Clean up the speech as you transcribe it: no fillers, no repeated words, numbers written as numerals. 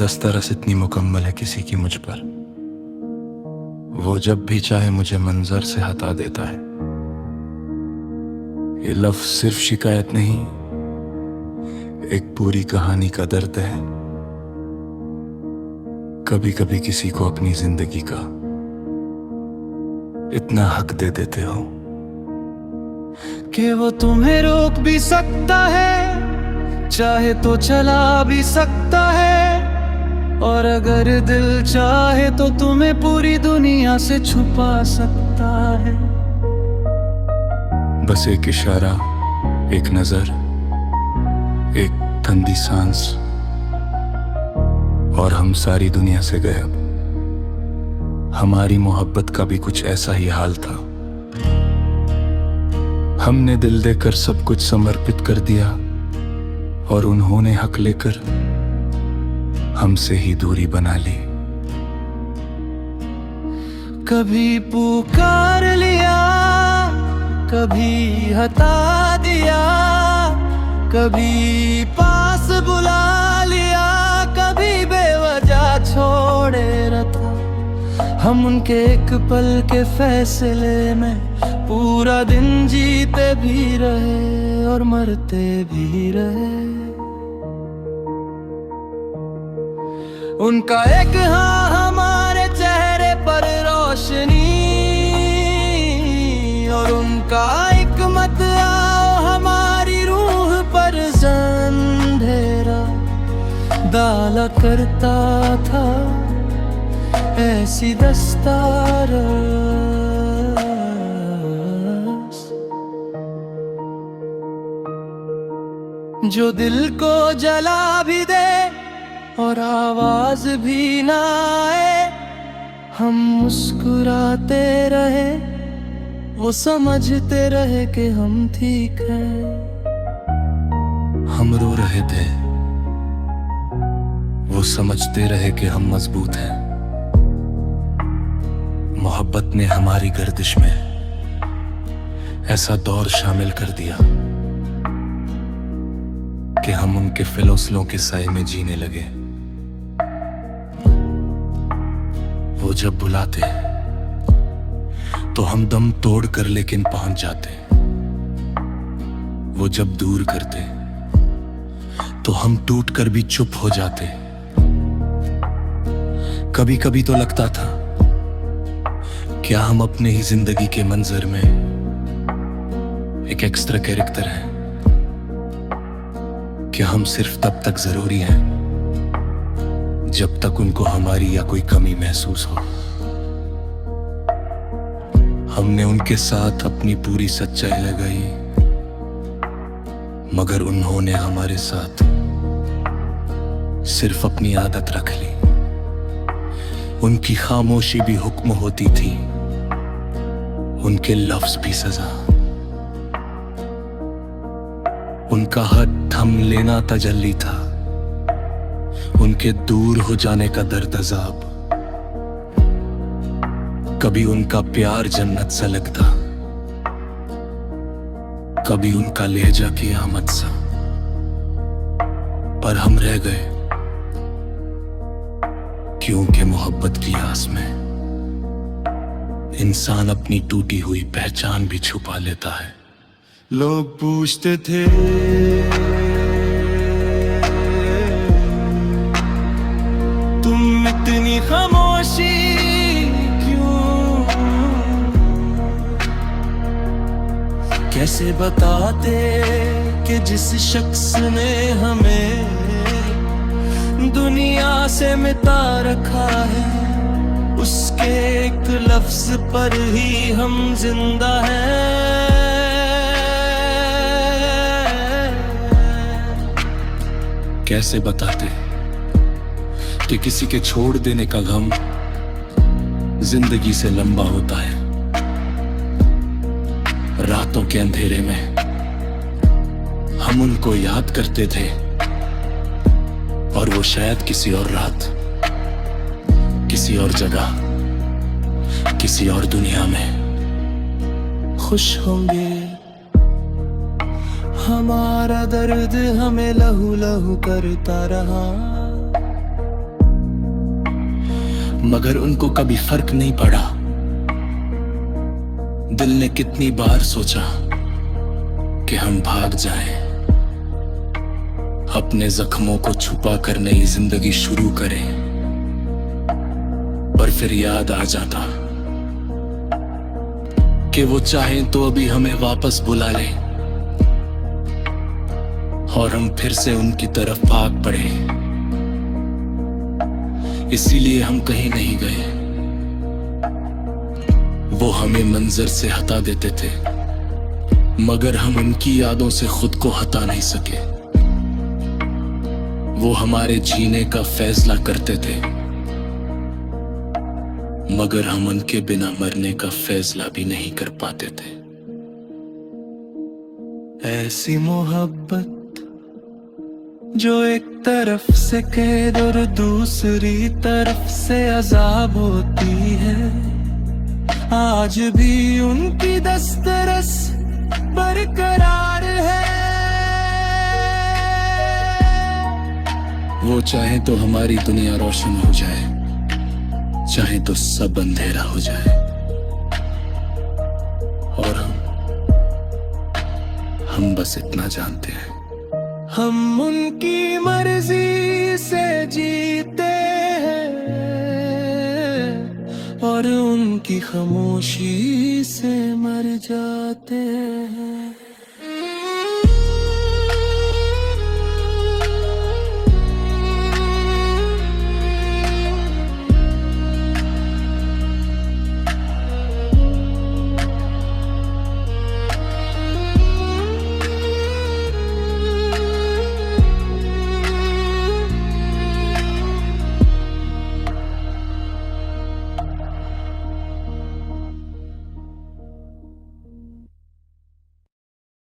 दस्तरस इतनी मुकम्मल है किसी की मुझ पर, वो जब भी चाहे मुझे मंजर से हटा देता है। ये लफ्ज सिर्फ शिकायत नहीं, एक पूरी कहानी का दर्द है। कभी कभी किसी को अपनी जिंदगी का इतना हक दे देते हो कि वो तुम्हें रोक भी सकता है, चाहे तो चला भी सकता है, और अगर दिल चाहे तो तुम्हें पूरी दुनिया से छुपा सकता है। बस एक इशारा, एक नजर, एक ठंडी सांस, और हम सारी दुनिया से गायब। हमारी मोहब्बत का भी कुछ ऐसा ही हाल था। हमने दिल देकर सब कुछ समर्पित कर दिया, और उन्होंने हक लेकर हमसे ही दूरी बना ली। कभी पुकार लिया, कभी हटा दिया, कभी पास बुला लिया, कभी बेवजह छोड़े रखा। हम उनके एक पल के फैसले में पूरा दिन जीते भी रहे और मरते भी रहे। उनका एक हाँ हमारे चेहरे पर रोशनी, और उनका एक मत आओ हमारी रूह पर अंधेरा डाला करता था ऐसी दस्तार। जो दिल को जला भी दे और आवाज भी ना आए, हम मुस्कुराते रहे, वो समझते रहे कि हम ठीक हैं। हम रो रहे थे, वो समझते रहे कि हम मजबूत हैं। मोहब्बत ने हमारी गर्दिश में ऐसा दौर शामिल कर दिया कि हम उनके फिलोसलों के साए में जीने लगे। वो जब बुलाते तो हम दम तोड़ कर लेकिन पहुंच जाते। वो जब दूर करते तो हम टूट कर भी चुप हो जाते। कभी कभी तो लगता था क्या हम अपने ही जिंदगी के मंजर में एक एक्स्ट्रा कैरेक्टर हैं? क्या हम सिर्फ तब तक जरूरी हैं जब तक उनको हमारी या कोई कमी महसूस हो? हमने उनके साथ अपनी पूरी सच्चाई लगाई, मगर उन्होंने हमारे साथ सिर्फ अपनी आदत रख ली। उनकी खामोशी भी हुक्म होती थी, उनके लफ्ज भी सजा। उनका हाथ थम लेना तजल्ली था, उनके दूर हो जाने का दर्द अजाब। कभी उनका प्यार जन्नत सा लगता, कभी उनका लहजा क़यामत सा। पर हम रह गए क्योंकि मोहब्बत की आस में इंसान अपनी टूटी हुई पहचान भी छुपा लेता है। लोग पूछते थे तुम इतनी खामोशी क्यों, कैसे बताते कि जिस शख्स ने हमें दुनिया से मिटा रखा है, उसके एक लफ्ज पर ही हम जिंदा हैं। कैसे बताते कि किसी के छोड़ देने का गम जिंदगी से लंबा होता है। रातों के अंधेरे में हम उनको याद करते थे, और वो शायद किसी और रात, किसी और जगह, किसी और दुनिया में खुश होंगे। हमारा दर्द हमें लहू लहू करता रहा, मगर उनको कभी फर्क नहीं पड़ा। दिल ने कितनी बार सोचा कि हम भाग जाएं, अपने जख्मों को छुपा कर नई जिंदगी शुरू करें, पर फिर याद आ जाता कि वो चाहें तो अभी हमें वापस बुला लें और हम फिर से उनकी तरफ भाग पड़े। इसीलिए हम कहीं नहीं गए। वो हमें मंजर से हटा देते थे, मगर हम उनकी यादों से खुद को हटा नहीं सके। वो हमारे जीने का फैसला करते थे, मगर हम उनके बिना मरने का फैसला भी नहीं कर पाते थे। ऐसी मोहब्बत जो एक तरफ से कैद और दूसरी तरफ से अजाब होती है, आज भी उनकी दस्तरस बरकरार है। वो चाहे तो हमारी दुनिया रोशन हो जाए, चाहे तो सब अंधेरा हो जाए, और हम बस इतना जानते हैं, हम उनकी मर्जी से जीते हैं और उनकी खामोशी से मर जाते हैं।